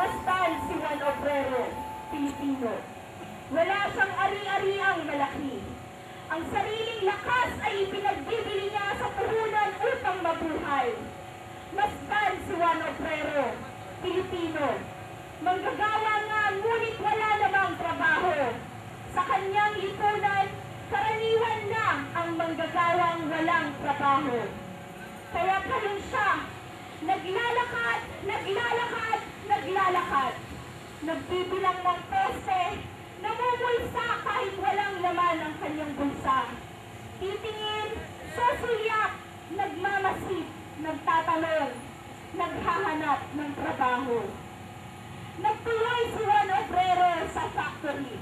Mastan si Juan Obrero, Pilipino. Wala siyang ari-ariang malaki. Ang sariling lakas ay ipinagbibili niya sa puhunan upang mabuhay. Mastan si Juan Obrero, Pilipino. Manggagawa nga ngunit wala namang trabaho. Sa kanyang lipunan, karaniwan na ang manggagawang walang trabaho. Kaya kanon siya, naglalakad, nagbibilang ng peste, namumulsa kahit walang laman ang kanyang bulsa. Titingin, susulyak, nagmamasid, nagtatanong, naghahanap ng trabaho. Nagtuloy si Juan Obrero sa factory.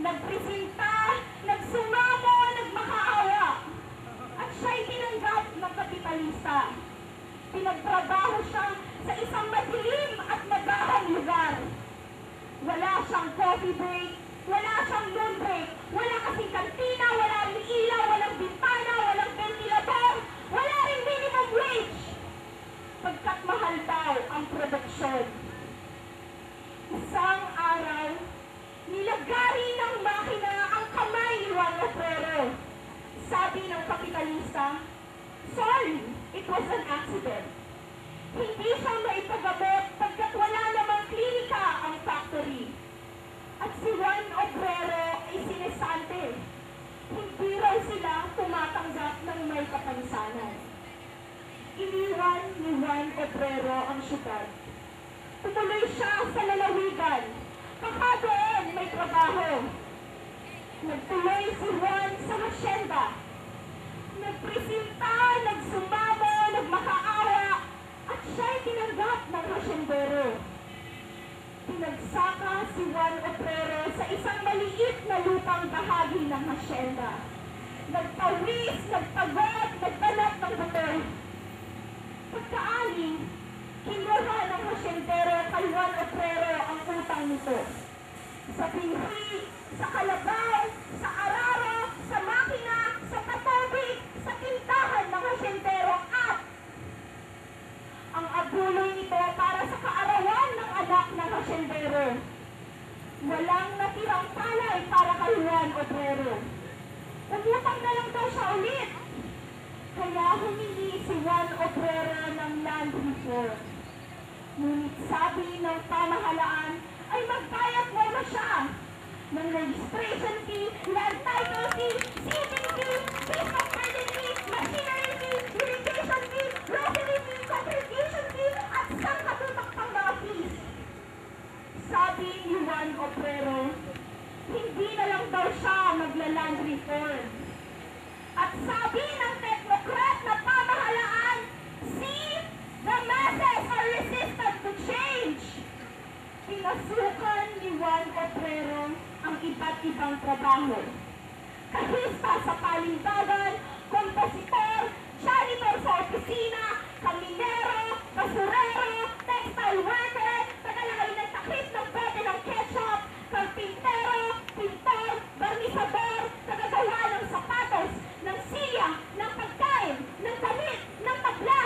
Nagpresenta, nagsumamo, nagmakaawa. At siya'y tinanggap ng kapitalista. Pinagtrabaho siya sa isang madilim at mabahang lugar. Wala siyang coffee break, wala siyang noon break, wala kasing kantina, wala rin ilaw, walang bintana, walang ventilador, wala rin minimum wage. Pagkat mahal daw ang produksyon. Isang araw, nilagari ng makina ang kamay ni Juan Obrero. Sabi ng kapitalista, "Sorry, it was an accident." Hindi siya maipagamot pagkat wala namang klinika ang factory. At si Juan Obrero ay sinesante. Hindi raw sila tumatanggap ng may kapansanan. Iniwan ni Juan Obrero ang syudad. Tumuloy siya sa lalawigan. Baka doon may trabaho. Nagtuloy si Juan sa hasyenda. Nagpresenta, nagsumamo, nagmakaawa, at siya'y tinanggap ng hasyendero. Pinagsaka si Juan Obrero sa isang maliit na lupang bahagi ng hasyenda. Nagpawis, nagpagod, nagbanat ng buto. Pagkaali, kinuha ng hasyendero kay Juan Obrero ang utang nito. Sa pinhi, sa kalabaw, sa araro, sa makina, sa patubig, sa tindahan ng hasyendero at ang abuloy nito para sa kaarawan ng anak ng hasyendero. Walang natirang palay para kay Juan Obrero. Umutang na lang daw siya ulit. Kaya humingi si Juan Obrero ng land reform. Ngunit sabi ng pamahalaan ay magbayad muna siya ng registration fee, land title fee, seating fee, piece of burden fee, machinery fee, irrigation fee, rotary fee, congregation fee, at sangkatutak pang mga fees. Sabi ni Juan Obrero, hindi na lang daw siya magla-land reform. At sabi ng technocrat na pamahalaan, see, the masses are resistant to change. Pinasukan ni Juan Obrero ang iba't ibang trabaho. Kahista sa palindagan, kompositor, janitor sa opisina, kaminero, basurero, textile worker, tagalagay ng takip ng bote ng ketchup, karpintero, pintor, barnisador, tagagawa ng sapatos, ng silya, ng pagkain, ng damit, ng tabla,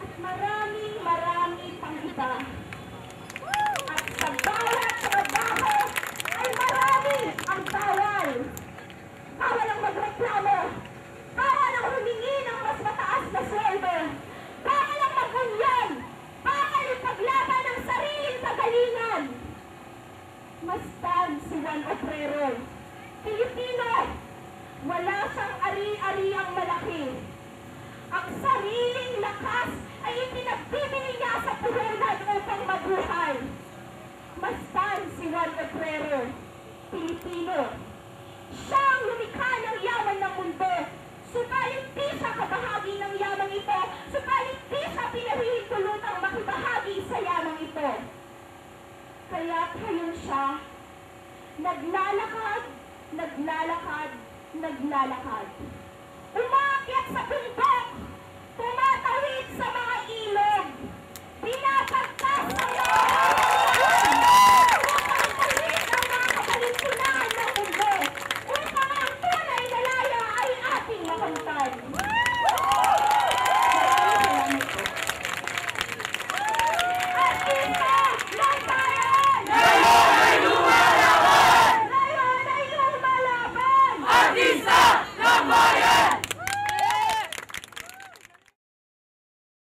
at marami pang iba. At sa bawat trabaho ay marami ang bawal. Bawal ang magreklamo. Bawal ang humingi ng mas mataas na sweldo. Bawal ang magunyan. Bawal ipaglaban ang sariling kagalingan. Mastan si Juan Obrero, Pilipino. Wala siyang ari-ariang malaki. Ang sariling lakas ay ipinagbibili niya sa puhunan upang mabuhay. Mastan si Juan Obrero, Pilipino. Siya ang lumikha ng yaman ng mundo. Subalit di siya kabahagi ng yamang ito. Subalit di siya pinahihintulutang makibahagi sa yamang ito. Kaya ngayon siya, naglalakad,